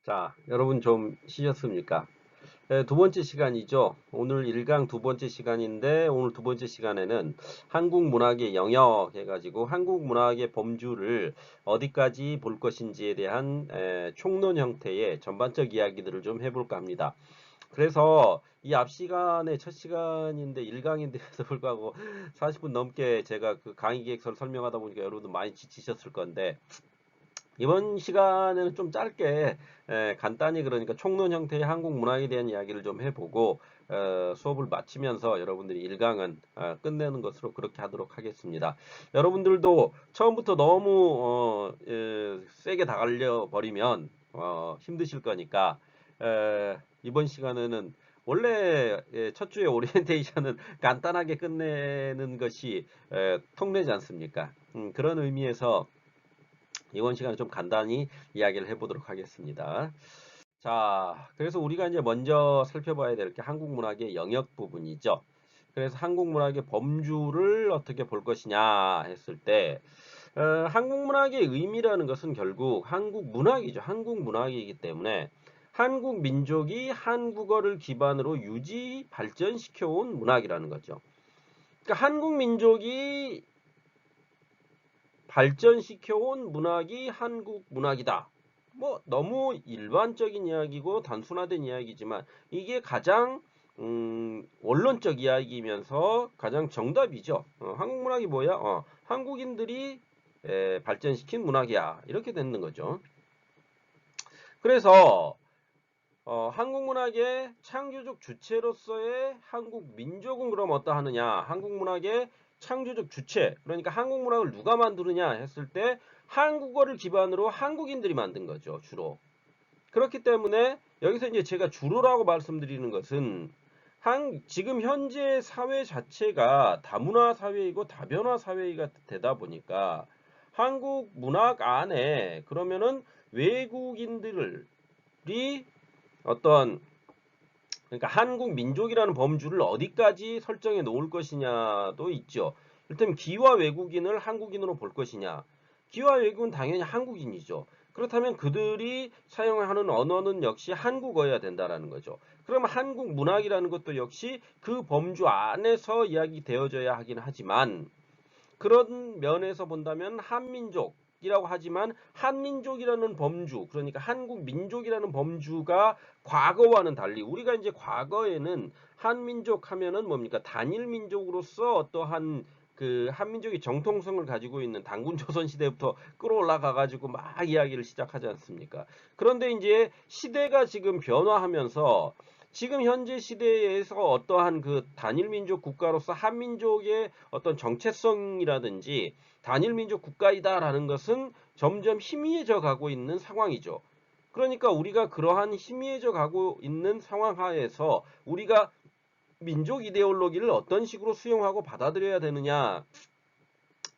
자, 여러분 좀 쉬셨습니까? 두 번째 시간이죠. 오늘 1강 두 번째 시간인데 오늘 두 번째 시간에는 한국 문학의 영역 해가지고 한국 문학의 범주를 어디까지 볼 것인지에 대한 총론 형태의 전반적 이야기들을 좀 해볼까 합니다. 그래서 이 앞 시간에 첫 시간인데 1강인데도 불구하고 40분 넘게 제가 그 강의 계획서를 설명하다 보니까 여러분들 많이 지치셨을 건데 이번 시간에는 좀 짧게 간단히 그러니까 총론 형태의 한국 문화에 대한 이야기를 좀 해보고 수업을 마치면서 여러분들이 1강은 끝내는 것으로 그렇게 하도록 하겠습니다. 여러분들도 처음부터 너무 세게 다가려 버리면 힘드실 거니까 이번 시간에는 원래 첫 주에 오리엔테이션은 간단하게 끝내는 것이 통례지 않습니까? 그런 의미에서 이번 시간에 좀 간단히 이야기를 해보도록 하겠습니다. 자, 그래서 우리가 이제 먼저 살펴봐야 될 게 한국 문학의 영역 부분이죠. 그래서 한국 문학의 범주를 어떻게 볼 것이냐 했을 때, 한국 문학의 의미라는 것은 결국 한국 문학이죠. 한국 문학이기 때문에 한국 민족이 한국어를 기반으로 유지 발전시켜 온 문학이라는 거죠. 그러니까 한국 민족이 발전시켜온 문학이 한국 문학이다. 뭐 너무 일반적인 이야기고 단순화된 이야기지만 이게 가장 원론적 이야기이면서 가장 정답이죠. 한국 문학이 뭐야? 한국인들이 발전시킨 문학이야. 이렇게 되는 거죠. 그래서 한국 문학의 창조적 주체로서의 한국 민족은 그럼 어떠하느냐? 한국 문학의 창조적 주체, 그러니까 한국 문학을 누가 만드느냐 했을 때 한국어를 기반으로 한국인들이 만든 거죠, 주로. 그렇기 때문에 여기서 이제 제가 주로라고 말씀드리는 것은 지금 현재 사회 자체가 다문화 사회이고 다변화 사회가 되다 보니까 한국 문학 안에 그러면은 외국인들이 어떤 그러니까 한국 민족이라는 범주를 어디까지 설정해 놓을 것이냐도 있죠. 이를테면 기와 외국인을 한국인으로 볼 것이냐. 기와 외국은 당연히 한국인이죠. 그렇다면 그들이 사용하는 언어는 역시 한국어여야 된다라는 거죠. 그러면 한국 문학이라는 것도 역시 그 범주 안에서 이야기되어져야 하긴 하지만 그런 면에서 본다면 한민족이라고 하지만 한민족이라는 범주, 그러니까 한국 민족이라는 범주가 과거와는 달리 우리가 이제 과거에는 한민족 하면은 뭡니까? 단일 민족으로서 어떠한 그 한민족의 정통성을 가지고 있는 단군 조선 시대부터 끌어올라가 가지고 막 이야기를 시작하지 않습니까? 그런데 이제 시대가 지금 변화하면서 지금 현재 시대에서 어떠한 그 단일 민족 국가로서 한민족의 어떤 정체성이라든지 단일 민족 국가이다라는 것은 점점 희미해져 가고 있는 상황이죠. 그러니까 우리가 그러한 희미해져 가고 있는 상황 하에서 우리가 민족 이데올로기를 어떤 식으로 수용하고 받아들여야 되느냐,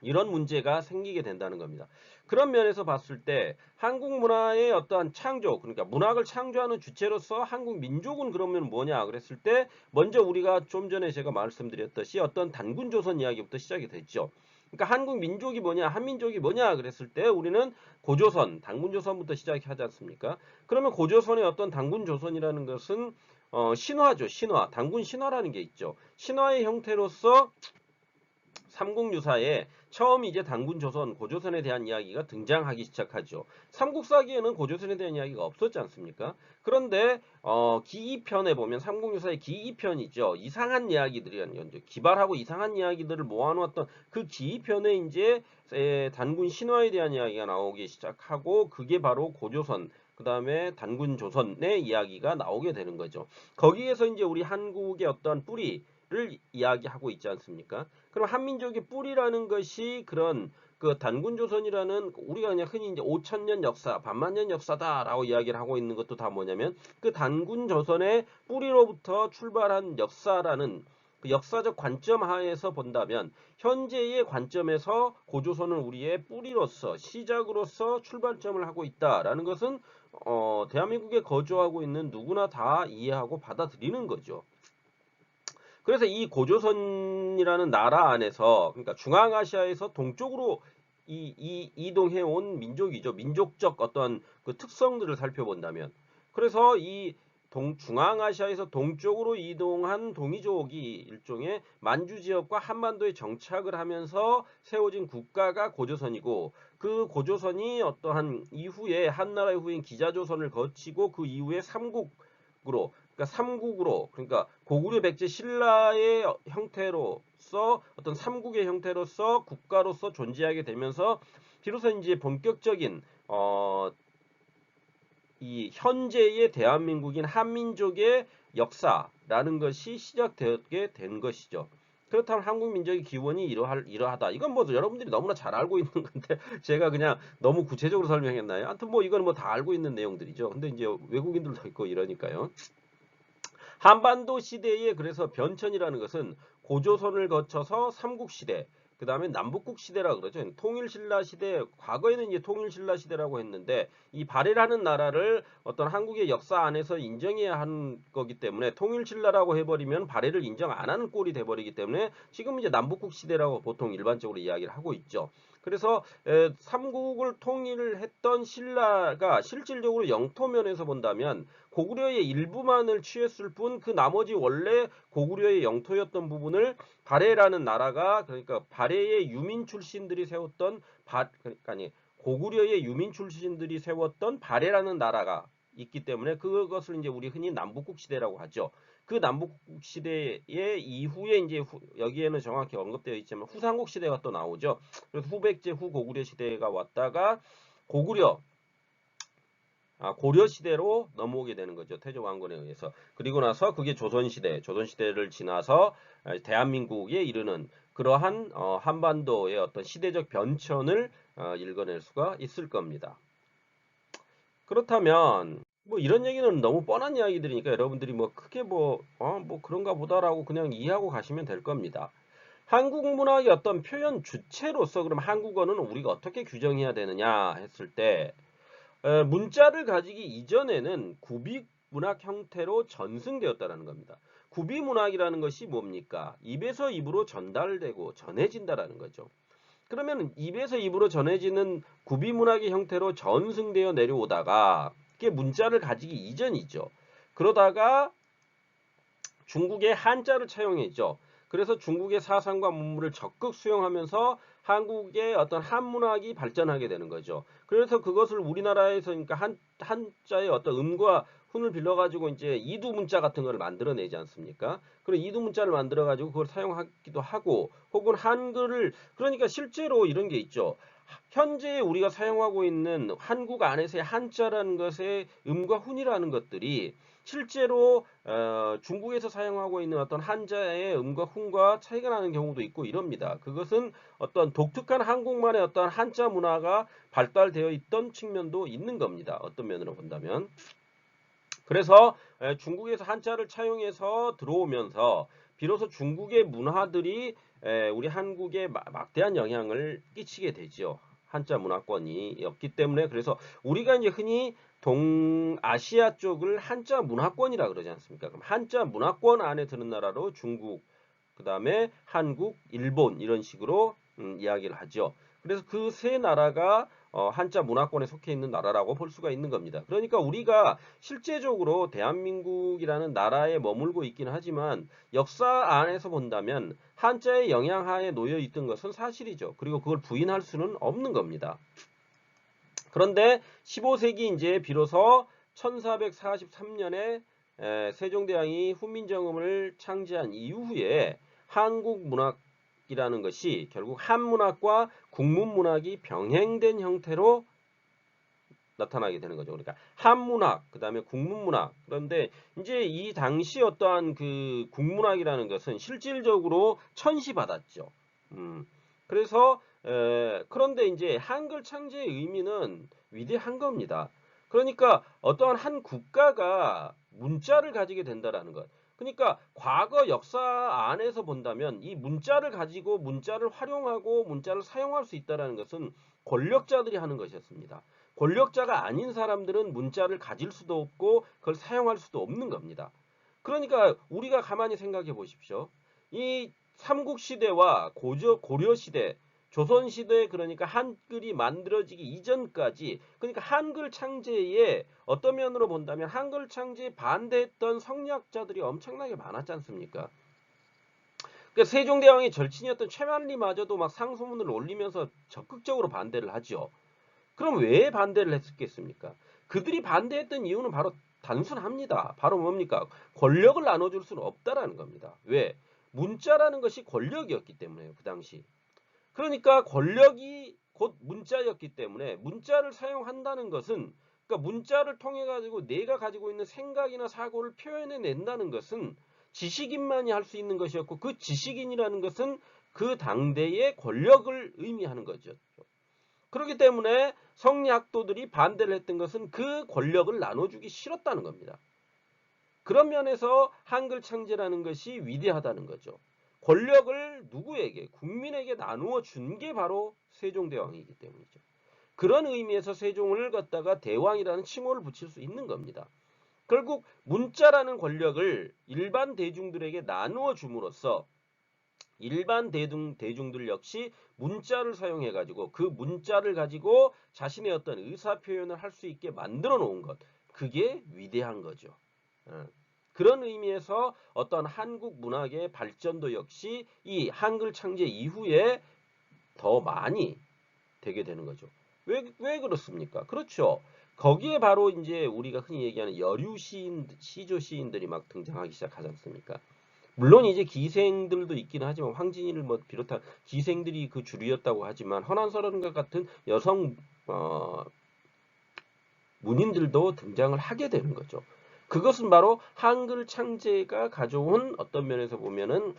이런 문제가 생기게 된다는 겁니다. 그런 면에서 봤을 때 한국 문화의 어떠한 창조, 그러니까 문학을 창조하는 주체로서 한국 민족은 그러면 뭐냐 그랬을 때 먼저 우리가 좀 전에 제가 말씀드렸듯이 어떤 단군 조선 이야기부터 시작이 됐죠. 그러니까 한국 민족이 뭐냐, 한민족이 뭐냐 그랬을 때 우리는 고조선, 단군 조선부터 시작하지 않습니까? 그러면 고조선의 어떤 단군 조선이라는 것은 신화죠, 신화. 단군 신화라는 게 있죠. 신화의 형태로서 삼국유사에 처음 이제 단군 조선, 고조선에 대한 이야기가 등장하기 시작하죠. 삼국사기에는 고조선에 대한 이야기가 없었지 않습니까? 그런데 기이편에 보면 삼국유사의 기이편이죠. 이상한 이야기들이 이제 기발하고 이상한 이야기들을 모아놓았던 그 기이편에 이제 단군 신화에 대한 이야기가 나오기 시작하고 그게 바로 고조선 그 다음에 단군 조선의 이야기가 나오게 되는 거죠. 거기에서 이제 우리 한국의 어떤 뿌리를 이야기하고 있지 않습니까? 그럼 한민족의 뿌리라는 것이 그런 그 단군조선이라는 우리가 그냥 흔히 이제 5천년 역사, 반만년 역사다라고 이야기를 하고 있는 것도 다 뭐냐면 그 단군조선의 뿌리로부터 출발한 역사라는 그 역사적 관점 하에서 본다면 현재의 관점에서 고조선은 우리의 뿌리로서 시작으로서 출발점을 하고 있다라는 것은 대한민국에 거주하고 있는 누구나 다 이해하고 받아들이는 거죠. 그래서 이 고조선이라는 나라 안에서 그러니까 중앙아시아에서 동쪽으로 이동해온 민족이죠. 민족적 어떤 그 특성들을 살펴본다면. 그래서 이 중앙아시아에서 동쪽으로 이동한 동이족이 일종의 만주 지역과 한반도에 정착을 하면서 세워진 국가가 고조선이고 그 고조선이 어떠한 이후에 한나라의 후인 기자조선을 거치고 그 이후에 삼국으로 그러니까 삼국으로 그러니까 고구려 백제 신라의 형태로서 어떤 삼국의 형태로서 국가로서 존재하게 되면서 비로소 이제 본격적인 이 현재의 대한민국인 한민족의 역사라는 것이 시작되게 된 것이죠. 그렇다면 한국 민족의 기원이 이러하다. 이건 뭐 여러분들이 너무나 잘 알고 있는 건데 제가 그냥 너무 구체적으로 설명했나요? 아무튼 뭐 이건 뭐 다 알고 있는 내용들이죠. 근데 이제 외국인들도 있고 이러니까요. 한반도 시대의 그래서 변천이라는 것은 고조선을 거쳐서 삼국시대, 그 다음에 남북국 시대라 그러죠. 통일신라 시대, 과거에는 이제 통일신라 시대라고 했는데 이 발해라는 나라를 어떤 한국의 역사 안에서 인정해야 하는 거기 때문에 통일신라라고 해버리면 발해를 인정 안 하는 꼴이 돼버리기 때문에 지금 이제 남북국 시대라고 보통 일반적으로 이야기를 하고 있죠. 그래서 삼국을 통일했던 신라가 실질적으로 영토면에서 본다면 고구려의 일부만을 취했을 뿐 그 나머지 원래 고구려의 영토였던 부분을 발해라는 나라가 그러니까 발해의 유민 출신들이 세웠던 그러니까 아니 고구려의 유민 출신들이 세웠던 발해라는 나라가 있기 때문에 그것을 이제 우리 흔히 남북국 시대라고 하죠. 그 남북국 시대의 이후에 이제 여기에는 정확히 언급되어 있지만 후삼국 시대가 또 나오죠. 그래서 후백제 후고구려 시대가 왔다가 고구려 고려 시대로 넘어오게 되는 거죠. 태조 왕건에 의해서. 그리고 나서 그게 조선 시대를 지나서 대한민국에 이르는 그러한 한반도의 어떤 시대적 변천을 읽어낼 수가 있을 겁니다. 그렇다면 뭐 이런 얘기는 너무 뻔한 이야기들이니까 여러분들이 뭐 크게 뭐 그런가 보다라고 그냥 이해하고 가시면 될 겁니다. 한국 문학의 어떤 표현 주체로서 그럼 한국어는 우리가 어떻게 규정해야 되느냐 했을 때 문자를 가지기 이전에는 구비문학 형태로 전승되었다는 겁니다. 구비문학이라는 것이 뭡니까? 입에서 입으로 전달되고 전해진다라는 거죠. 그러면 입에서 입으로 전해지는 구비문학의 형태로 전승되어 내려오다가 그게 문자를 가지기 이전이죠. 그러다가 중국의 한자를 차용했죠. 그래서 중국의 사상과 문물을 적극 수용하면서 한국의 어떤 한문학이 발전하게 되는 거죠. 그래서 그것을 우리나라에서 그러니까 한자의 어떤 음과 훈을 빌려가지고 이제 이두문자 같은 걸 만들어내지 않습니까? 그런 이두문자를 만들어가지고 그걸 사용하기도 하고 혹은 한글을 그러니까 실제로 이런 게 있죠. 현재 우리가 사용하고 있는 한국 안에서의 한자라는 것의 음과 훈이라는 것들이 실제로 중국에서 사용하고 있는 어떤 한자의 음과 훈과 차이가 나는 경우도 있고 이럽니다. 그것은 어떤 독특한 한국만의 어떤 한자 문화가 발달되어 있던 측면도 있는 겁니다. 어떤 면으로 본다면. 그래서 중국에서 한자를 차용해서 들어오면서 비로소 중국의 문화들이 우리 한국에 막대한 영향을 끼치게 되죠. 한자 문화권이었기 때문에 그래서 우리가 이제 흔히 동아시아 쪽을 한자 문화권이라 그러지 않습니까? 그럼 한자 문화권 안에 드는 나라로 중국, 그 다음에 한국, 일본 이런 식으로 이야기를 하죠. 그래서 그 세 나라가 한자 문화권에 속해 있는 나라라고 볼 수가 있는 겁니다. 그러니까 우리가 실제적으로 대한민국이라는 나라에 머물고 있긴 하지만 역사 안에서 본다면 한자의 영향하에 놓여 있던 것은 사실이죠. 그리고 그걸 부인할 수는 없는 겁니다. 그런데 15세기 이제 비로소 1443년에 세종대왕이 훈민정음을 창제한 이후에 한국 문학이라는 것이 결국 한문학과 국문문학이 병행된 형태로 나타나게 되는 거죠. 그러니까 한문학, 그 다음에 국문문학. 그런데 이제 이 당시 어떠한 그 국문학이라는 것은 실질적으로 천시받았죠. 그래서 그런데 이제 한글 창제의 의미는 위대한 겁니다. 그러니까 어떠한 한 국가가 문자를 가지게 된다라는 것. 그러니까 과거 역사 안에서 본다면 이 문자를 가지고 문자를 활용하고 문자를 사용할 수 있다라는 것은 권력자들이 하는 것이었습니다. 권력자가 아닌 사람들은 문자를 가질 수도 없고 그걸 사용할 수도 없는 겁니다. 그러니까 우리가 가만히 생각해 보십시오. 이 삼국시대와 고려 시대 조선시대 그러니까 한글이 만들어지기 이전까지 그러니까 한글 창제에 어떤 면으로 본다면 한글 창제에 반대했던 성리학자들이 엄청나게 많았지 않습니까? 그러니까 세종대왕의 절친이었던 최만리마저도 막 상소문을 올리면서 적극적으로 반대를 하죠. 그럼 왜 반대를 했겠습니까? 그들이 반대했던 이유는 바로 단순합니다. 바로 뭡니까? 권력을 나눠줄 수는 없다라는 겁니다. 왜? 문자라는 것이 권력이었기 때문에요. 그 당시. 그러니까 권력이 곧 문자였기 때문에 문자를 사용한다는 것은 그러니까 문자를 통해 가지고 내가 가지고 있는 생각이나 사고를 표현해 낸다는 것은 지식인만이 할 수 있는 것이었고 그 지식인이라는 것은 그 당대의 권력을 의미하는 거죠. 그렇기 때문에 성리학도들이 반대를 했던 것은 그 권력을 나눠주기 싫었다는 겁니다. 그런 면에서 한글 창제라는 것이 위대하다는 거죠. 권력을 누구에게? 국민에게 나누어 준 게 바로 세종대왕이기 때문이죠. 그런 의미에서 세종을 갖다가 대왕이라는 칭호를 붙일 수 있는 겁니다. 결국 문자라는 권력을 일반 대중들에게 나누어 줌으로써 일반 대중들 역시 문자를 사용해 가지고 그 문자를 가지고 자신의 어떤 의사 표현을 할 수 있게 만들어 놓은 것. 그게 위대한 거죠. 그런 의미에서 어떤 한국 문학의 발전도 역시 이 한글 창제 이후에 더 많이 되게 되는 거죠. 왜 그렇습니까? 그렇죠. 거기에 바로 이제 우리가 흔히 얘기하는 여류 시인, 시조 시인들이 막 등장하기 시작하지 않습니까? 물론 이제 기생들도 있기는 하지만 황진이를 뭐 비롯한 기생들이 그 주류였다고 하지만 허난설원과 같은 여성 문인들도 등장을 하게 되는 거죠. 그것은 바로 한글 창제가 가져온 어떤 면에서 보면은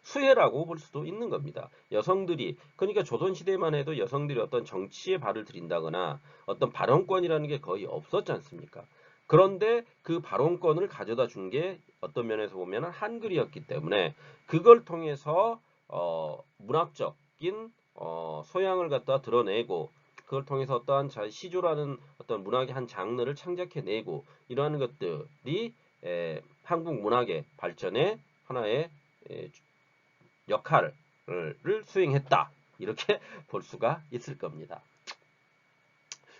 수혜라고 볼 수도 있는 겁니다. 여성들이 그러니까 조선시대만 해도 여성들이 어떤 정치에 발을 들인다거나 어떤 발언권이라는 게 거의 없었지 않습니까? 그런데 그 발언권을 가져다 준 게 어떤 면에서 보면 한글이었기 때문에 그걸 통해서 문학적인 소양을 갖다 드러내고 그걸 통해서 어떠한 시조라는 어떤 문학의 한 장르를 창작해내고 이러한 것들이 한국 문학의 발전에 하나의 역할을 수행했다. 이렇게 볼 수가 있을 겁니다.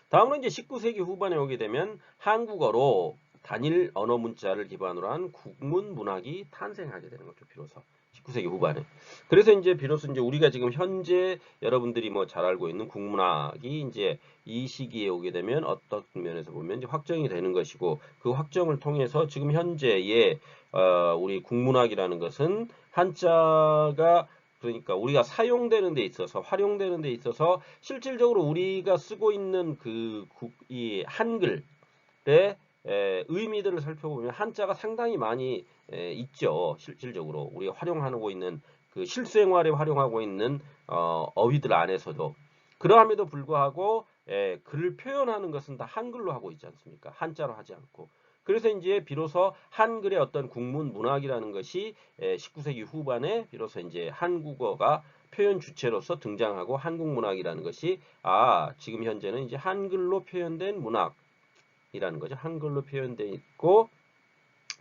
다음으로 이제 19세기 후반에 오게 되면 한국어로 단일 언어 문자를 기반으로 한 국문 문학이 탄생하게 되는 거죠. 비로소 19세기 후반에. 그래서 이제 비로소 이제 우리가 지금 현재 여러분들이 뭐 잘 알고 있는 국문학이 이제 이 시기에 오게 되면 어떤 면에서 보면 이제 확정이 되는 것이고 그 확정을 통해서 지금 현재의 우리 국문학이라는 것은 한자가 그러니까 우리가 사용되는 데 있어서 활용되는 데 있어서 실질적으로 우리가 쓰고 있는 이 한글의 의미들을 살펴보면 한자가 상당히 많이 있죠. 실질적으로 우리가 활용하고 있는 그 실생활에 활용하고 있는 어휘들 안에서도 그러함에도 불구하고 글을 표현하는 것은 다 한글로 하고 있지 않습니까? 한자로 하지 않고. 그래서 이제 비로소 한글의 어떤 국문 문학이라는 것이 19세기 후반에 비로소 이제 한국어가 표현 주체로서 등장하고 한국 문학이라는 것이 지금 현재는 이제 한글로 표현된 문학이라는 거죠. 한글로 표현되어 있고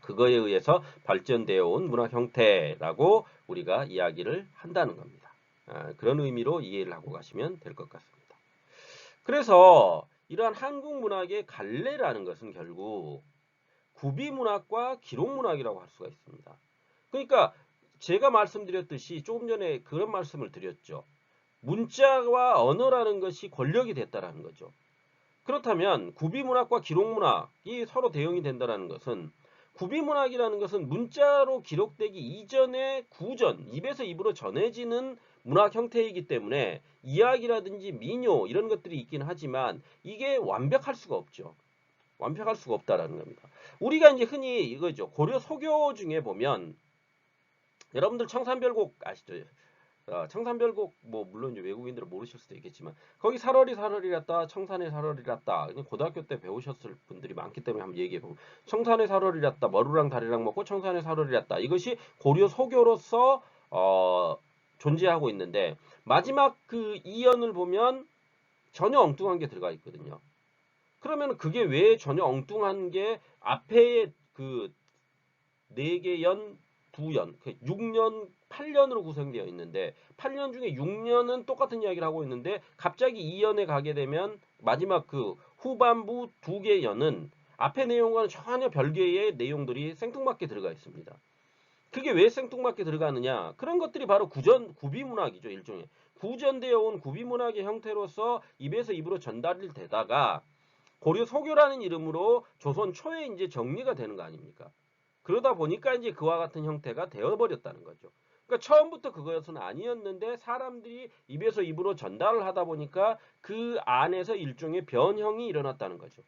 그거에 의해서 발전되어 온 문학 형태라고 우리가 이야기를 한다는 겁니다. 그런 의미로 이해를 하고 가시면 될 것 같습니다. 그래서 이러한 한국 문학의 갈래라는 것은 결국 구비문학과 기록문학이라고 할 수가 있습니다. 그러니까 제가 말씀드렸듯이 조금 전에 그런 말씀을 드렸죠. 문자와 언어라는 것이 권력이 됐다라는 거죠. 그렇다면 구비문학과 기록문학이 서로 대응이 된다는 것은 구비문학이라는 것은 문자로 기록되기 이전의 구전, 입에서 입으로 전해지는 문학 형태이기 때문에 이야기라든지 민요 이런 것들이 있긴 하지만 이게 완벽할 수가 없죠. 완벽할 수가 없다라는 겁니다. 우리가 이제 흔히 이거죠. 고려 소교 중에 보면 여러분들 청산별곡 아시죠? 청산별곡 뭐 물론 이제 외국인들은 모르실 수도 있겠지만 거기 사러리 사러리랐다 청산의 사러리랐다 고등학교 때 배우셨을 분들이 많기 때문에 한번 얘기해 보면 청산의 사러리랐다 머루랑 다리랑 먹고 청산의 사러리랐다 이것이 고려 소교로서 존재하고 있는데 마지막 그 이연을 보면 전혀 엉뚱한 게 들어가 있거든요. 그러면 그게 왜 전혀 엉뚱한 게 앞에 그 4개 연 9년, 6년, 8년으로 구성되어 있는데 8년 중에 6년은 똑같은 이야기를 하고 있는데 갑자기 2년에 가게 되면 마지막 그 후반부 2개 연은 앞의 내용과는 전혀 별개의 내용들이 생뚱맞게 들어가 있습니다. 그게 왜 생뚱맞게 들어가느냐? 그런 것들이 바로 구비문학이죠, 일종의. 구전되어 온 구비문학의 형태로서 입에서 입으로 전달이 되다가 고려 소교라는 이름으로 조선 초에 이제 정리가 되는 거 아닙니까? 그러다 보니까 이제 그와 같은 형태가 되어버렸다는 거죠. 그러니까 처음부터 그것은 아니었는데 사람들이 입에서 입으로 전달을 하다 보니까 그 안에서 일종의 변형이 일어났다는 거죠.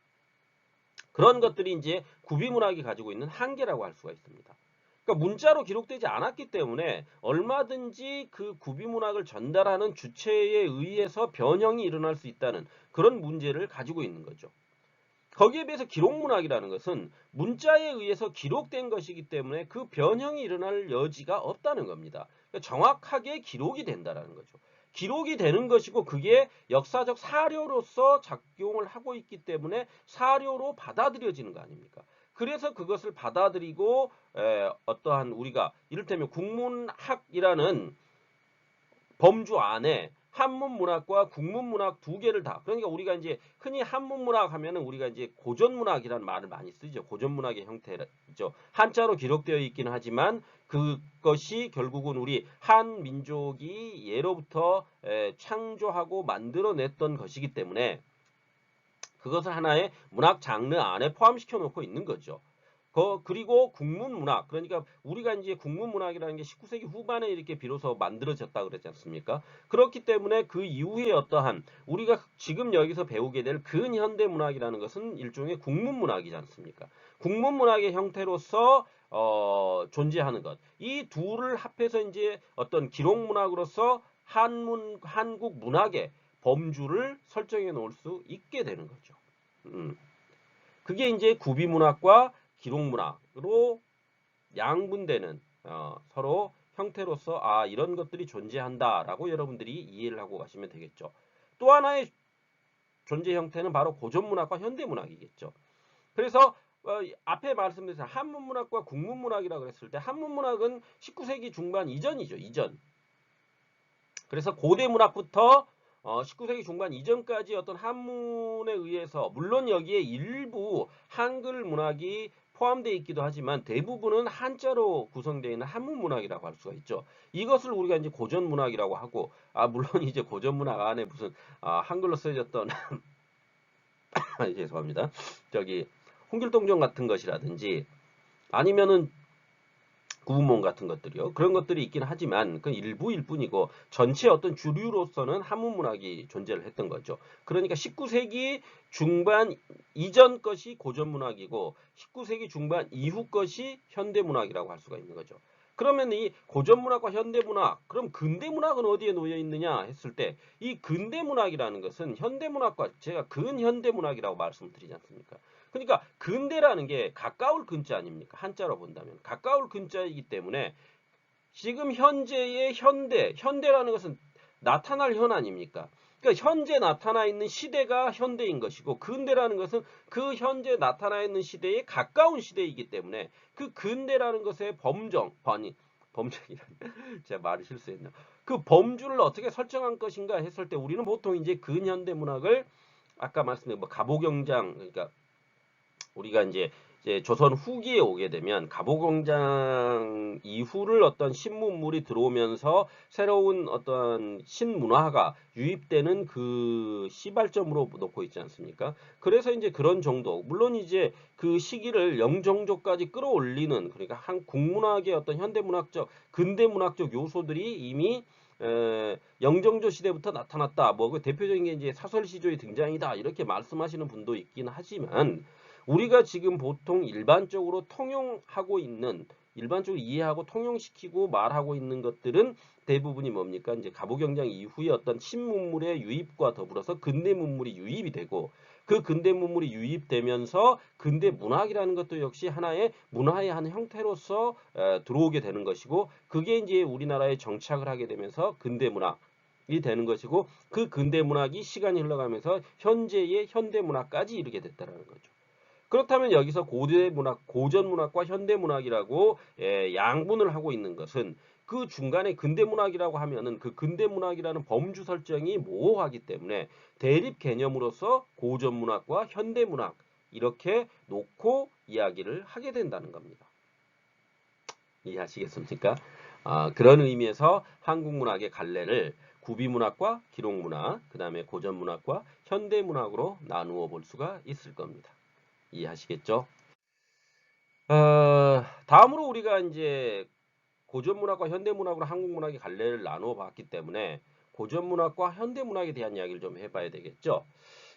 그런 것들이 이제 구비문학이 가지고 있는 한계라고 할 수가 있습니다. 그러니까 문자로 기록되지 않았기 때문에 얼마든지 그 구비문학을 전달하는 주체에 의해서 변형이 일어날 수 있다는 그런 문제를 가지고 있는 거죠. 거기에 비해서 기록문학이라는 것은 문자에 의해서 기록된 것이기 때문에 그 변형이 일어날 여지가 없다는 겁니다. 그러니까 정확하게 기록이 된다는 거죠. 기록이 되는 것이고 그게 역사적 사료로서 작용을 하고 있기 때문에 사료로 받아들여지는 거 아닙니까? 그래서 그것을 받아들이고 어떠한 우리가 이를테면 국문학이라는 범주 안에 한문문학과 국문문학 두 개를 다. 그러니까 우리가 이제 흔히 한문문학 하면은 우리가 이제 고전문학이라는 말을 많이 쓰죠. 고전문학의 형태죠. 한자로 기록되어 있기는 하지만 그것이 결국은 우리 한민족이 예로부터 창조하고 만들어냈던 것이기 때문에 그것을 하나의 문학 장르 안에 포함시켜 놓고 있는 거죠. 그리고 국문문학, 그러니까 우리가 이제 국문문학이라는 게 19세기 후반에 이렇게 비로소 만들어졌다 그랬지 않습니까? 그렇기 때문에 그 이후에 어떠한 우리가 지금 여기서 배우게 될 근현대문학이라는 것은 일종의 국문문학이지 않습니까? 국문문학의 형태로서 존재하는 것. 이 둘을 합해서 이제 어떤 기록문학으로서 한국 문학의 범주를 설정해 놓을 수 있게 되는 거죠. 그게 이제 구비문학과 기록문학으로 양분되는 서로 형태로서 이런 것들이 존재한다라고 여러분들이 이해를 하고 가시면 되겠죠. 또 하나의 존재 형태는 바로 고전문학과 현대문학이겠죠. 그래서 앞에 말씀드린 한문문학과 국문문학이라고 했을 때 한문문학은 19세기 중반 이전이죠. 이전. 그래서 고대문학부터 19세기 중반 이전까지 어떤 한문에 의해서 물론 여기에 일부 한글 문학이 포함되어 있기도 하지만 대부분은 한자로 구성되어 있는 한문 문학이라고 할 수가 있죠. 이것을 우리가 이제 고전 문학이라고 하고 물론 이제 고전 문학 안에 무슨 한글로 쓰여졌던 죄송합니다. 저기 홍길동전 같은 것이라든지 아니면은 구문문 같은 것들이요. 그런 것들이 있긴 하지만 그 일부일 뿐이고 전체 어떤 주류로서는 한문문학이 존재를 했던 거죠. 그러니까 19세기 중반 이전 것이 고전문학이고 19세기 중반 이후 것이 현대문학이라고 할 수가 있는 거죠. 그러면 이 고전문학과 현대문학, 그럼 근대문학은 어디에 놓여 있느냐 했을 때 이 근대문학이라는 것은 현대문학과 제가 근현대문학이라고 말씀드리지 않습니까? 그러니까 근대라는 게 가까울 근자 아닙니까? 한자로 본다면 가까울 근자이기 때문에 지금 현재의 현대라는 것은 나타날 현 아닙니까? 그러니까 현재 나타나 있는 시대가 현대인 것이고 근대라는 것은 그 현재 나타나 있는 시대에 가까운 시대이기 때문에 그 근대라는 것의 범정이란 제가 말을 실수했나? 그 범주를 어떻게 설정한 것인가 했을 때 우리는 보통 이제 근현대 문학을 아까 말씀드린 뭐 가보경장 그러니까 우리가 이제 조선 후기에 오게 되면 가보공장 이후를 어떤 신문물이 들어오면서 새로운 어떤 신문화가 유입되는 그 시발점으로 놓고 있지 않습니까? 그래서 이제 그런 정도, 물론 이제 그 시기를 영정조까지 끌어올리는 그러니까 한 국문학의 어떤 현대문학적, 근대문학적 요소들이 이미 영정조 시대부터 나타났다. 뭐 그 대표적인 게 이제 사설시조의 등장이다. 이렇게 말씀하시는 분도 있긴 하지만 우리가 지금 보통 일반적으로 통용하고 있는 일반적으로 이해하고 통용시키고 말하고 있는 것들은 대부분이 뭡니까? 이제 가보경장 이후에 어떤 신문물의 유입과 더불어서 근대 문물이 유입이 되고 그 근대 문물이 유입되면서 근대 문학이라는 것도 역시 하나의 문화의 한 형태로서 들어오게 되는 것이고 그게 이제 우리나라에 정착을 하게 되면서 근대 문학이 되는 것이고 그 근대 문학이 시간이 흘러가면서 현재의 현대 문학까지 이르게 됐다는 거죠. 그렇다면 여기서 고대 문학, 고전 문학과 현대 문학이라고 양분을 하고 있는 것은 그 중간에 근대 문학이라고 하면은 그 근대 문학이라는 범주 설정이 모호하기 때문에 대립 개념으로서 고전 문학과 현대 문학 이렇게 놓고 이야기를 하게 된다는 겁니다. 이해하시겠습니까? 그런 의미에서 한국 문학의 갈래를 구비문학과 기록문학, 그 다음에 고전문학과 현대문학으로 나누어 볼 수가 있을 겁니다. 이해하시겠죠? 다음으로 우리가 이제 고전문학과 현대문학으로 한국문학의 갈래를 나누어 봤기 때문에 고전문학과 현대문학에 대한 이야기를 좀 해봐야 되겠죠?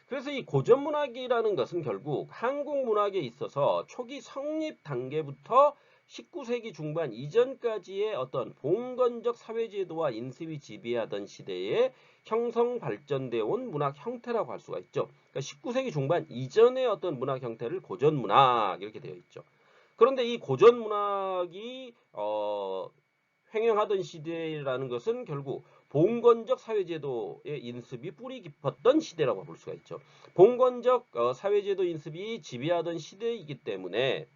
그래서 이 고전문학이라는 것은 결국 한국 문학에 있어서 초기 성립 단계부터 19세기 중반 이전까지의 어떤 봉건적 사회제도와 인습이 지배하던 시대에 형성 발전되어 온 문학 형태라고 할 수가 있죠. 그러니까 19세기 중반 이전의 어떤 문학 형태를 고전문학 이렇게 되어 있죠. 그런데 이 고전문학이 횡행하던 시대라는 것은 결국 봉건적 사회제도의 인습이 뿌리 깊었던 시대라고 볼 수가 있죠. 봉건적 사회제도 인습이 지배하던 시대이기 때문에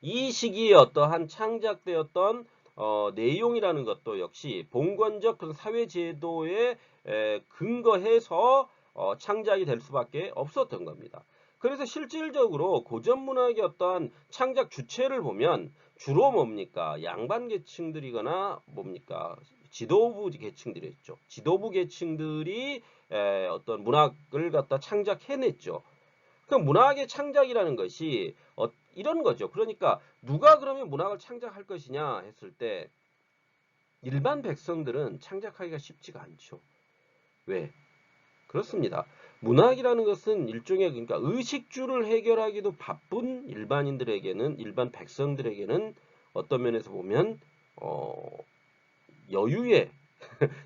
이 시기에 어떠한 창작되었던 내용이라는 것도 역시 봉건적 그런 사회제도에 근거해서 창작이 될 수밖에 없었던 겁니다. 그래서 실질적으로 고전문학의 어떠한 창작 주체를 보면 주로 뭡니까? 양반 계층들이거나 뭡니까? 지도부 계층들이었죠. 지도부 계층들이 어떤 문학을 갖다 창작해냈죠. 그 문학의 창작이라는 것이 이런 거죠. 그러니까 누가 그러면 문학을 창작할 것이냐 했을 때 일반 백성들은 창작하기가 쉽지가 않죠. 왜? 그렇습니다. 문학이라는 것은 일종의 그러니까 의식주를 해결하기도 바쁜 일반인들에게는 일반 백성들에게는 어떤 면에서 보면 여유의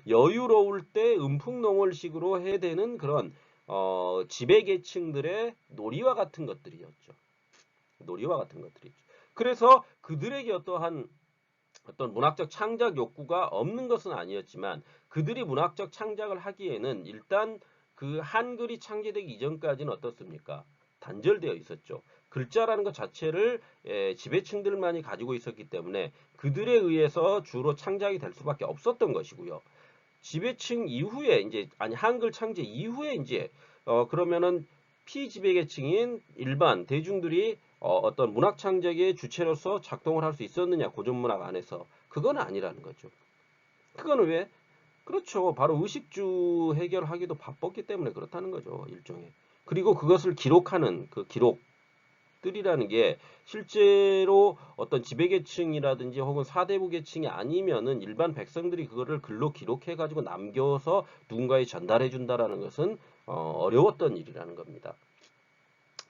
여유로울 때 음풍농월식으로 해대는 그런 지배계층들의 놀이와 같은 것들이었죠. 놀이와 같은 것들이죠. 그래서 그들에게 어떤 문학적 창작 욕구가 없는 것은 아니었지만 그들이 문학적 창작을 하기에는 일단 그 한글이 창제되기 이전까지는 어떻습니까? 단절되어 있었죠. 글자라는 것 자체를 지배층들만이 가지고 있었기 때문에 그들에 의해서 주로 창작이 될 수밖에 없었던 것이고요. 지배층 이후에 이제 아니 한글 창제 이후에 이제 그러면은 피지배계층인 일반 대중들이 어떤 문학 창작의 주체로서 작동을 할 수 있었느냐 고전문학 안에서 그건 아니라는 거죠. 그거는 왜? 그렇죠. 바로 의식주 해결하기도 바빴기 때문에 그렇다는 거죠. 일종의. 그리고 그것을 기록하는 그 기록들이라는 게 실제로 어떤 지배계층이라든지 혹은 사대부 계층이 아니면은 일반 백성들이 그거를 글로 기록해 가지고 남겨서 누군가에 전달해 준다라는 것은 어려웠던 일이라는 겁니다.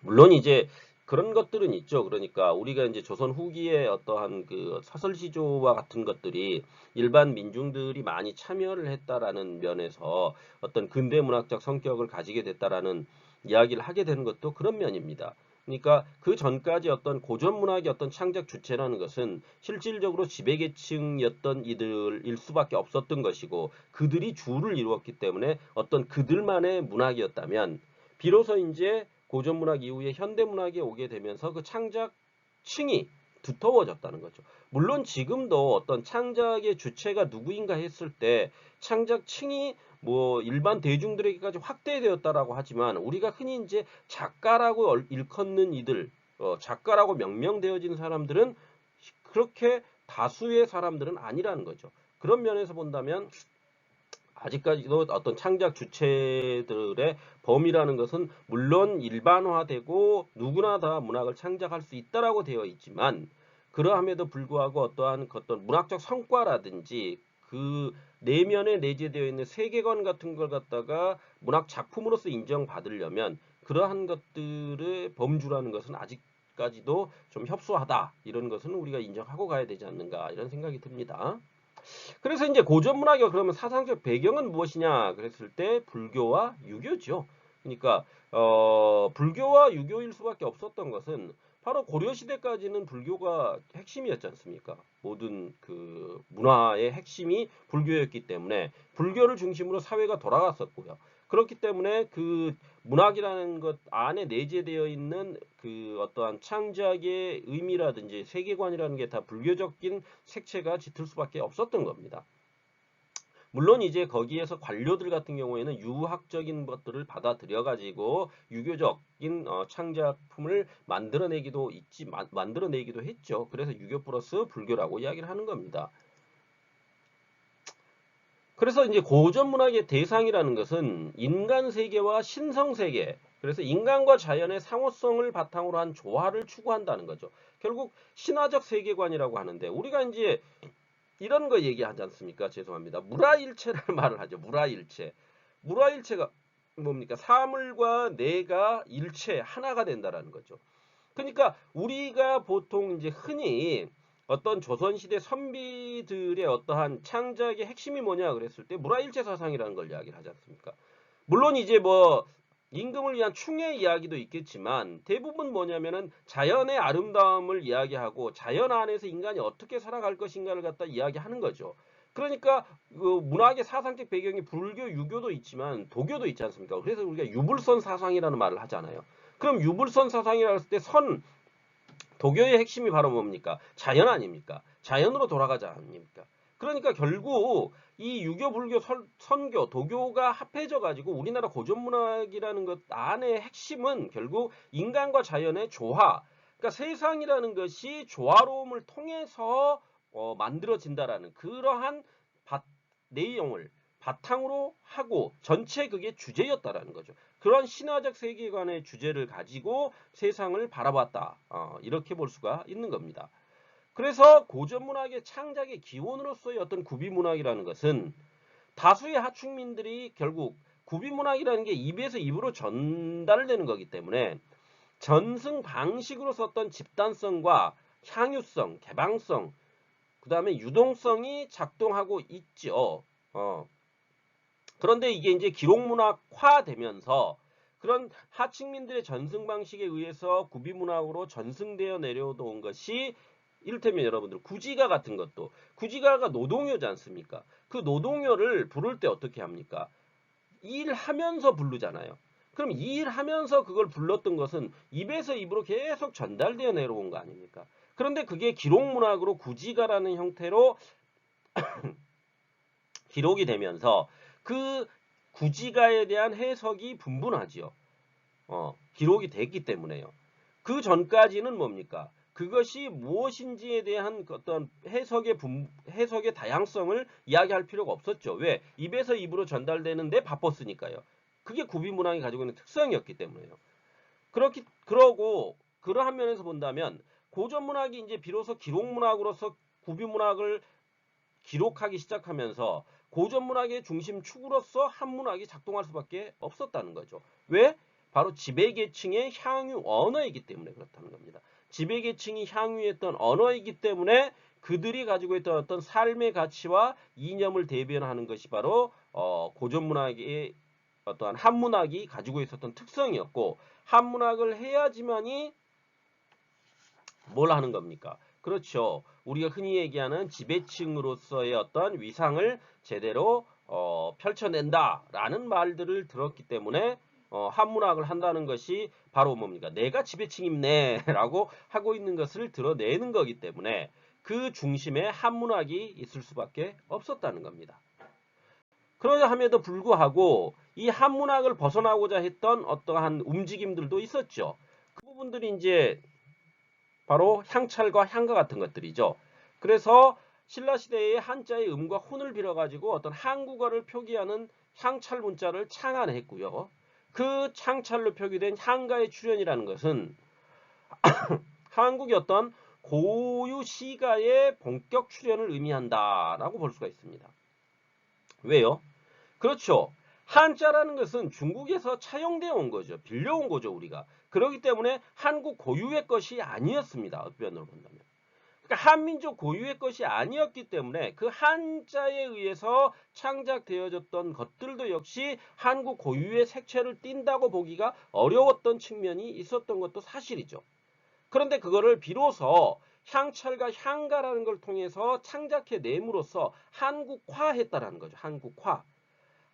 물론 이제 그런 것들은 있죠. 그러니까 우리가 이제 조선 후기에 어떠한 그 사설시조와 같은 것들이 일반 민중들이 많이 참여를 했다라는 면에서 어떤 근대문학적 성격을 가지게 됐다라는 이야기를 하게 되는 것도 그런 면입니다. 그러니까 그 전까지 어떤 고전문학의 어떤 창작 주체라는 것은 실질적으로 지배계층이었던 이들일 수밖에 없었던 것이고 그들이 주를 이루었기 때문에 어떤 그들만의 문학이었다면 비로소 이제 고전문학 이후에 현대문학에 오게 되면서 그 창작층이 두터워졌다는 거죠. 물론 지금도 어떤 창작의 주체가 누구인가 했을 때 창작층이 뭐 일반 대중들에게까지 확대되었다라고 하지만 우리가 흔히 이제 작가라고 일컫는 이들, 작가라고 명명되어진 사람들은 그렇게 다수의 사람들은 아니라는 거죠. 그런 면에서 본다면 아직까지도 어떤 창작 주체들의 범위라는 것은 물론 일반화되고 누구나 다 문학을 창작할 수 있다라고 되어 있지만 그러함에도 불구하고 어떠한 어떤 문학적 성과라든지 그 내면에 내재되어 있는 세계관 같은 걸 갖다가 문학 작품으로서 인정받으려면 그러한 것들의 범주라는 것은 아직까지도 좀 협소하다 이런 것은 우리가 인정하고 가야 되지 않는가 이런 생각이 듭니다. 그래서 이제 고전문학의 그러면 사상적 배경은 무엇이냐 그랬을 때 불교와 유교죠. 그러니까 불교와 유교일 수밖에 없었던 것은 바로 고려 시대까지는 불교가 핵심이었지 않습니까? 모든 그 문화의 핵심이 불교였기 때문에 불교를 중심으로 사회가 돌아갔었고요. 그렇기 때문에 그 문학이라는 것 안에 내재되어 있는 그 어떠한 창작의 의미라든지 세계관이라는 게 다 불교적인 색채가 짙을 수밖에 없었던 겁니다. 물론 이제 거기에서 관료들 같은 경우에는 유학적인 것들을 받아들여 가지고 유교적인 창작품을 만들어내기도 했죠. 그래서 유교 플러스 불교라고 이야기를 하는 겁니다. 그래서 이제 고전 문학의 대상이라는 것은 인간 세계와 신성 세계, 그래서 인간과 자연의 상호성을 바탕으로 한 조화를 추구한다는 거죠. 결국 신화적 세계관이라고 하는데 우리가 이제 이런 거 얘기하지 않습니까? 죄송합니다. 무라일체라는 말을 하죠. 무라일체. 무라일체가 뭡니까? 사물과 내가 일체 하나가 된다라는 거죠. 그러니까 우리가 보통 이제 흔히 어떤 조선시대 선비들의 어떠한 창작의 핵심이 뭐냐 그랬을 때 무라일체 사상이라는 걸 이야기를 하지 않습니까? 물론 이제 뭐 임금을 위한 충의 이야기도 있겠지만 대부분 뭐냐면은 자연의 아름다움을 이야기하고 자연 안에서 인간이 어떻게 살아갈 것인가를 갖다 이야기하는 거죠. 그러니까 그 문학의 사상적 배경이 불교, 유교도 있지만 도교도 있지 않습니까? 그래서 우리가 유불선 사상이라는 말을 하잖아요. 그럼 유불선 사상이라고 했을 때 도교의 핵심이 바로 뭡니까? 자연 아닙니까? 자연으로 돌아가자 아닙니까? 그러니까 결국 이 유교, 불교, 선교, 도교가 합해져 가지고 우리나라 고전문학이라는 것 안의 핵심은 결국 인간과 자연의 조화. 그러니까 세상이라는 것이 조화로움을 통해서 만들어진다라는 그러한 내용을 바탕으로 하고 전체 그게 주제였다라는 거죠. 그런 신화적 세계관의 주제를 가지고 세상을 바라봤다. 이렇게 볼 수가 있는 겁니다. 그래서 고전문학의 창작의 기원으로서의 어떤 구비문학이라는 것은 다수의 하층민들이 결국 구비문학이라는 게 입에서 입으로 전달되는 거기 때문에 전승 방식으로 썼던 집단성과 향유성, 개방성, 그 다음에 유동성이 작동하고 있죠. 그런데 이게 이제 기록문학화 되면서 그런 하층민들의 전승 방식에 의해서 구비문학으로 전승되어 내려온 것이 이를테면 여러분들 구지가 같은 것도 구지가가 노동요지 않습니까? 그 노동요를 부를 때 어떻게 합니까? 일하면서 부르잖아요. 그럼 일하면서 그걸 불렀던 것은 입에서 입으로 계속 전달되어 내려온 거 아닙니까? 그런데 그게 기록문학으로 구지가라는 형태로 기록이 되면서 그 구지가에 대한 해석이 분분하지요. 기록이 됐기 때문에요. 그 전까지는 뭡니까? 그것이 무엇인지에 대한 어떤 해석의 다양성을 이야기할 필요가 없었죠. 왜? 입에서 입으로 전달되는데 바빴으니까요. 그게 구비문학이 가지고 있는 특성이었기 때문에요. 그러한 면에서 본다면 고전문학이 이제 비로소 기록문학으로서 구비문학을 기록하기 시작하면서 고전문학의 중심 축으로서 한문학이 작동할 수밖에 없었다는 거죠. 왜? 바로 지배계층의 향유 언어이기 때문에 그렇다는 겁니다. 지배계층이 향유했던 언어이기 때문에 그들이 가지고 있던 어떤 삶의 가치와 이념을 대변하는 것이 바로 고전문학의 어떠한 한문학이 가지고 있었던 특성이었고 한문학을 해야지만이 뭘 하는 겁니까? 그렇죠. 우리가 흔히 얘기하는 지배층으로서의 어떤 위상을 제대로 펼쳐낸다라는 말들을 들었기 때문에 한문학을 한다는 것이 바로 뭡니까? 내가 지배층이네라고 하고 있는 것을 드러내는 거기 때문에 그 중심에 한문학이 있을 수밖에 없었다는 겁니다. 그러자 함에도 불구하고 이 한문학을 벗어나고자 했던 어떠한 움직임들도 있었죠. 그 부분들이 이제 바로 향찰과 향가 같은 것들이죠. 그래서 신라시대의 한자의 음과 혼을 빌어가지고 어떤 한국어를 표기하는 향찰 문자를 창안했고요. 그 창찰로 표기된 향가의 출현이라는 것은 한국의 어떤 고유 시가의 본격 출현을 의미한다라고 볼 수가 있습니다. 왜요? 그렇죠. 한자라는 것은 중국에서 차용되어 온 거죠. 빌려온 거죠, 우리가. 그렇기 때문에 한국 고유의 것이 아니었습니다. 어변으로 본다면. 그러니까 한민족 고유의 것이 아니었기 때문에 그 한자에 의해서 창작되어졌던 것들도 역시 한국 고유의 색채를 띈다고 보기가 어려웠던 측면이 있었던 것도 사실이죠. 그런데 그거를 비로소 향찰과 향가라는 걸 통해서 창작해 내므로써 한국화했다라는 거죠. 한국화.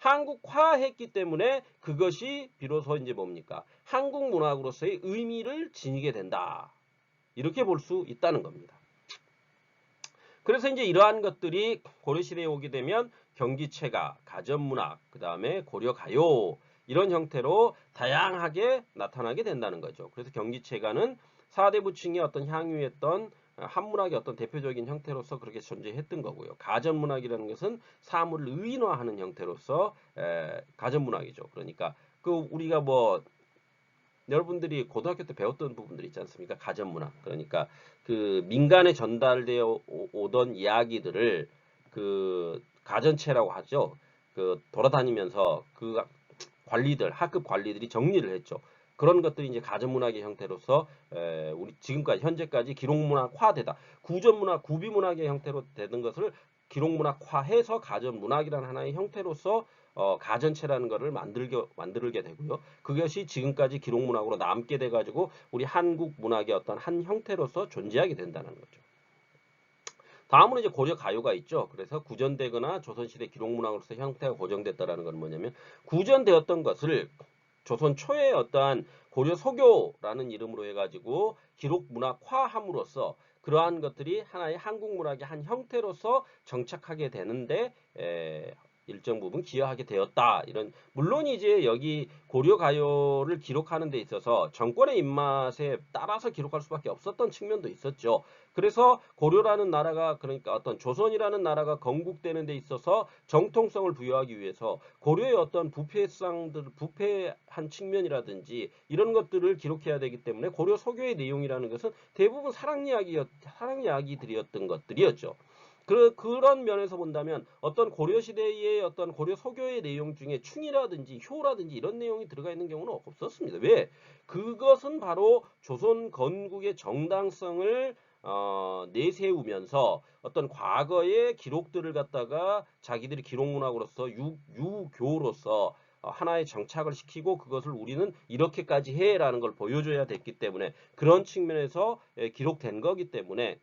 한국화했기 때문에 그것이 비로소 이제 뭡니까? 한국 문학으로서의 의미를 지니게 된다. 이렇게 볼 수 있다는 겁니다. 그래서 이제 이러한 것들이 고려시대에 오게 되면 경기체가, 가전문학, 그 다음에 고려가요 이런 형태로 다양하게 나타나게 된다는 거죠. 그래서 경기체가는 4대 부층의 어떤 향유했던 한문학의 어떤 대표적인 형태로서 그렇게 존재했던 거고요. 가전문학이라는 것은 사물을 의인화하는 형태로서 가전문학이죠. 그러니까 그 우리가 뭐 여러분들이 고등학교 때 배웠던 부분들 있지 않습니까? 가전문학. 그러니까 그 민간에 전달되어 오던 이야기들을 그 가전체라고 하죠. 그 돌아다니면서 그 관리들, 학급 관리들이 정리를 했죠. 그런 것들이 이제 가전문학의 형태로서 우리 지금까지 현재까지 기록문학화되다. 구전문학, 구비문학의 형태로 되는 것을 기록문학화해서 가전문학이라는 하나의 형태로서 가전체라는 것을 만들게 되고요. 그것이 지금까지 기록문학으로 남게 돼가지고 우리 한국 문학의 어떤 한 형태로서 존재하게 된다는 거죠. 다음으로 이제 고려 가요가 있죠. 그래서 구전되거나 조선시대 기록문학으로서 형태가 고정됐다라는 건 뭐냐면 구전되었던 것을 조선 초의 어떠한 고려 소교라는 이름으로 해가지고 기록문학화함으로써 그러한 것들이 하나의 한국 문학의 한 형태로서 정착하게 되는데 일정 부분 기여하게 되었다. 이런 물론 이제 여기 고려 가요를 기록하는 데 있어서 정권의 입맛에 따라서 기록할 수밖에 없었던 측면도 있었죠. 그래서 고려라는 나라가 그러니까 어떤 조선이라는 나라가 건국되는 데 있어서 정통성을 부여하기 위해서 고려의 어떤 부패상들 부패한 측면이라든지 이런 것들을 기록해야 되기 때문에 고려 소교의 내용이라는 것은 대부분 사랑 이야기들이었던 것들이었죠. 그런 면에서 본다면 어떤 고려시대의 어떤 고려 소교의 내용 중에 충이라든지 효라든지 이런 내용이 들어가 있는 경우는 없었습니다. 왜? 그것은 바로 조선 건국의 정당성을 내세우면서 어떤 과거의 기록들을 갖다가 자기들이 기록문학으로서 유교로서 하나의 정착을 시키고 그것을 우리는 이렇게까지 해라는 걸 보여줘야 됐기 때문에 그런 측면에서 기록된 거기 때문에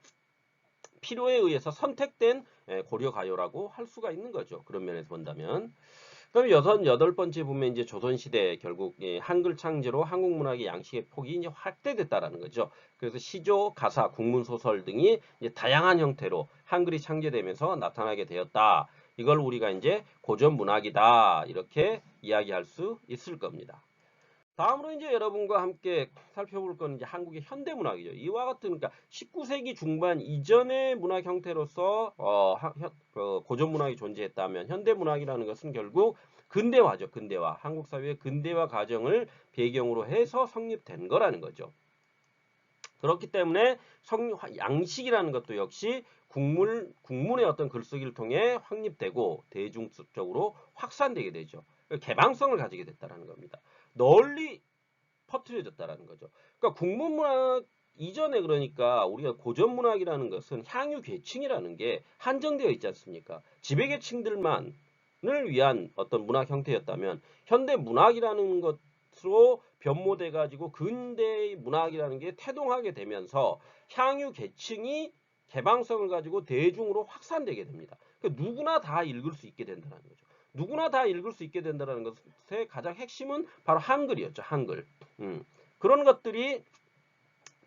필요에 의해서 선택된 고려가요라고 할 수가 있는 거죠. 그런 면에서 본다면. 그럼 여덟 번째 보면 이제 조선시대 결국 한글 창제로 한국 문학의 양식의 폭이 이제 확대됐다라는 거죠. 그래서 시조, 가사, 국문소설 등이 이제 다양한 형태로 한글이 창제되면서 나타나게 되었다. 이걸 우리가 이제 고전 문학이다. 이렇게 이야기할 수 있을 겁니다. 다음으로 이제 여러분과 함께 살펴볼 건 이제 한국의 현대문학이죠. 이와 같은 그러니까 19세기 중반 이전의 문학 형태로서 고전 문학이 존재했다면 현대문학이라는 것은 결국 근대화죠. 근대화. 한국 사회의 근대화 과정을 배경으로 해서 성립된 거라는 거죠. 그렇기 때문에 양식이라는 것도 역시 국문의 어떤 글쓰기를 통해 확립되고 대중적으로 확산되게 되죠. 개방성을 가지게 됐다는 겁니다. 널리 퍼뜨려졌다라는 거죠. 그러니까 국문문학 이전에 그러니까 우리가 고전문학이라는 것은 향유 계층이라는 게 한정되어 있지 않습니까? 지배계층들만을 위한 어떤 문학 형태였다면 현대 문학이라는 것으로 변모돼 가지고 근대의 문학이라는 게 태동하게 되면서 향유 계층이 개방성을 가지고 대중으로 확산되게 됩니다. 그러니까 누구나 다 읽을 수 있게 된다는 거죠. 누구나 다 읽을 수 있게 된다는 것의 가장 핵심은 바로 한글이었죠. 한글. 그런 것들이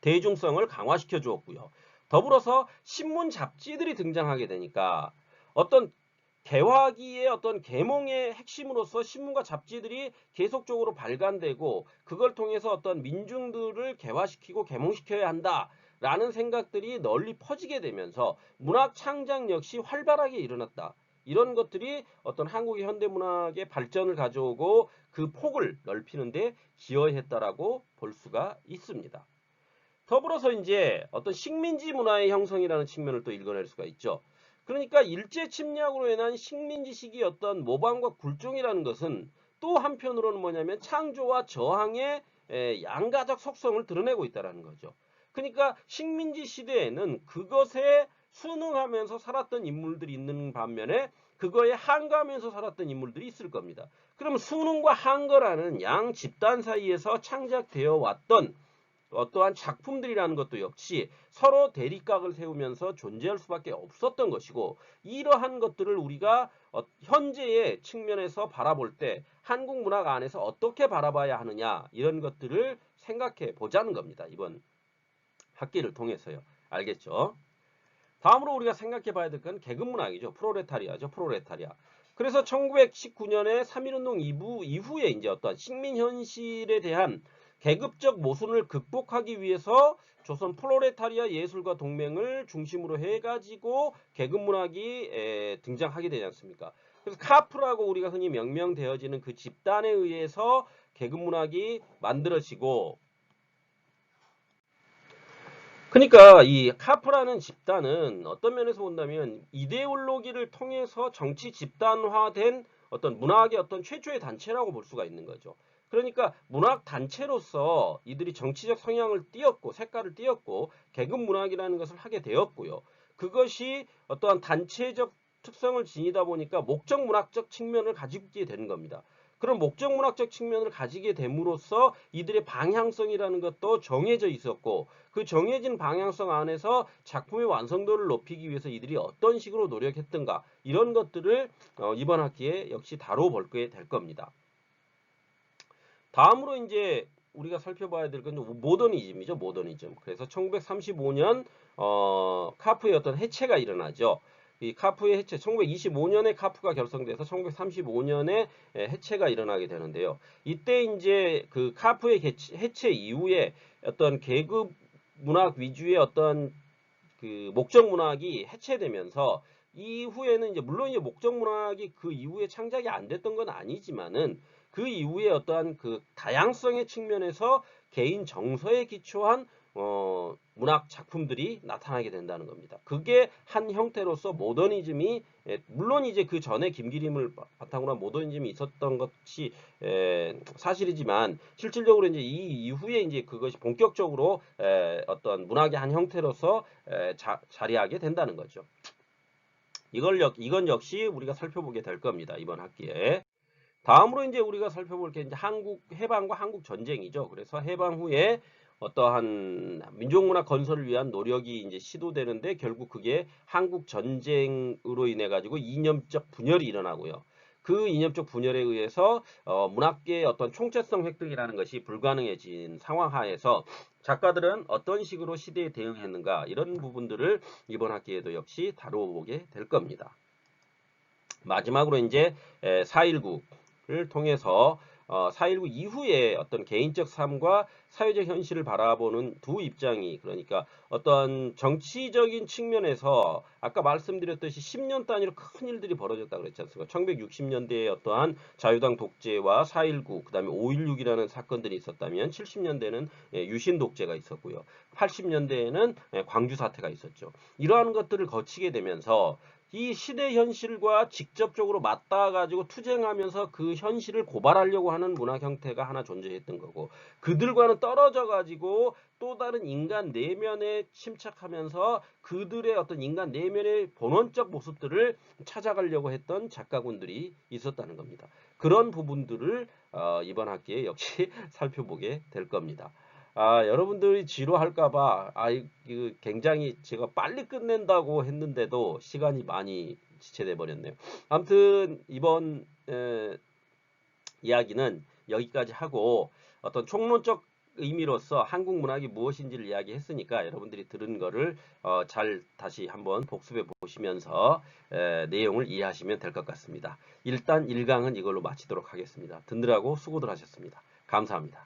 대중성을 강화시켜 주었고요. 더불어서 신문 잡지들이 등장하게 되니까 어떤 개화기의 어떤 계몽의 핵심으로서 신문과 잡지들이 계속적으로 발간되고 그걸 통해서 어떤 민중들을 개화시키고 계몽시켜야 한다라는 생각들이 널리 퍼지게 되면서 문학 창작 역시 활발하게 일어났다. 이런 것들이 어떤 한국의 현대문학의 발전을 가져오고 그 폭을 넓히는데 기여했다라고 볼 수가 있습니다. 더불어서 이제 어떤 식민지 문화의 형성이라는 측면을 또 읽어낼 수가 있죠. 그러니까 일제 침략으로 인한 식민지 시기 어떤 모방과 굴종이라는 것은 또 한편으로는 뭐냐면 창조와 저항의 양가적 속성을 드러내고 있다는 거죠. 그러니까 식민지 시대에는 그것에 순응하면서 살았던 인물들이 있는 반면에 그거에 항거하면서 살았던 인물들이 있을 겁니다. 그러면 순응과 항거라는 양 집단 사이에서 창작되어 왔던 어떠한 작품들이라는 것도 역시 서로 대립각을 세우면서 존재할 수밖에 없었던 것이고, 이러한 것들을 우리가 현재의 측면에서 바라볼 때 한국 문학 안에서 어떻게 바라봐야 하느냐, 이런 것들을 생각해 보자는 겁니다. 이번 학기를 통해서요. 알겠죠? 다음으로 우리가 생각해 봐야 될 건 계급문학이죠. 프로레타리아죠. 프로레타리아. 그래서 1919년에 3.1운동 이후에 이제 어떤 식민 현실에 대한 계급적 모순을 극복하기 위해서 조선 프로레타리아 예술가 동맹을 중심으로 해가지고 계급문학이 등장하게 되지 않습니까? 그래서 카프라고 우리가 흔히 명명되어지는 그 집단에 의해서 계급문학이 만들어지고, 그러니까 이 카프라는 집단은 어떤 면에서 본다면 이데올로기를 통해서 정치 집단화된 어떤 문학의 어떤 최초의 단체라고 볼 수가 있는 거죠. 그러니까 문학 단체로서 이들이 정치적 성향을 띄었고 색깔을 띄었고 계급 문학이라는 것을 하게 되었고요. 그것이 어떠한 단체적 특성을 지니다 보니까 목적 문학적 측면을 가지고 있게 되는 겁니다. 그런 목적 문학적 측면을 가지게 됨으로써 이들의 방향성이라는 것도 정해져 있었고, 그 정해진 방향성 안에서 작품의 완성도를 높이기 위해서 이들이 어떤 식으로 노력했던가, 이런 것들을 이번 학기에 역시 다뤄볼게 될 겁니다. 다음으로 이제 우리가 살펴봐야 될 건 모더니즘이죠. 모더니즘. 그래서 1935년 카프의 어떤 해체가 일어나죠. 이 카프의 해체, 1925년에 카프가 결성돼서 1935년에 해체가 일어나게 되는데요. 이때 이제 그 카프의 해체 이후에 어떤 계급 문학 위주의 어떤 그 목적 문학이 해체되면서 이후에는 이제 물론 이제 목적 문학이 그 이후에 창작이 안 됐던 건 아니지만은 그 이후에 어떠한 그 다양성의 측면에서 개인 정서에 기초한 문학 작품들이 나타나게 된다는 겁니다. 그게 한 형태로서 모더니즘이 물론 이제 그 전에 김기림을 바탕으로 한 모더니즘이 있었던 것이 사실이지만 실질적으로 이제 이 이후에 이제 그것이 본격적으로 어떤 문학의 한 형태로서 자리하게 된다는 거죠. 이건 역시 우리가 살펴보게 될 겁니다. 이번 학기에. 다음으로 이제 우리가 살펴볼 게 이제 한국 해방과 한국 전쟁이죠. 그래서 해방 후에 어떠한 민족문화 건설을 위한 노력이 이제 시도되는데 결국 그게 한국 전쟁으로 인해 가지고 이념적 분열이 일어나고요. 그 이념적 분열에 의해서 문학계의 어떤 총체성 획득이라는 것이 불가능해진 상황 하에서 작가들은 어떤 식으로 시대에 대응했는가, 이런 부분들을 이번 학기에도 역시 다뤄보게 될 겁니다. 마지막으로 이제 4.19를 통해서 4.19 이후에 어떤 개인적 삶과 사회적 현실을 바라보는 두 입장이, 그러니까 어떤 정치적인 측면에서 아까 말씀드렸듯이 10년 단위로 큰 일들이 벌어졌다 그랬지 않습니까? 1960년대에 어떠한 자유당 독재와 4.19, 그다음에 5.16이라는 사건들이 있었다면 70년대는 유신 독재가 있었고요. 80년대에는 광주 사태가 있었죠. 이러한 것들을 거치게 되면서 이 시대 현실과 직접적으로 맞닿아 가지고 투쟁하면서 그 현실을 고발하려고 하는 문학 형태가 하나 존재했던 거고, 그들과는 떨어져 가지고 또 다른 인간 내면에 침착하면서 그들의 어떤 인간 내면의 본원적 모습들을 찾아가려고 했던 작가군들이 있었다는 겁니다. 그런 부분들을 이번 학기에 역시 살펴보게 될 겁니다. 여러분들이 지루할까봐, 굉장히 제가 빨리 끝낸다고 했는데도 시간이 많이 지체돼 버렸네요. 아무튼, 이번, 이야기는 여기까지 하고, 어떤 총론적 의미로서 한국 문학이 무엇인지를 이야기했으니까 여러분들이 들은 거를 잘 다시 한번 복습해 보시면서 내용을 이해하시면 될 것 같습니다. 일단 1강은 이걸로 마치도록 하겠습니다. 듣느라고 수고들 하셨습니다. 감사합니다.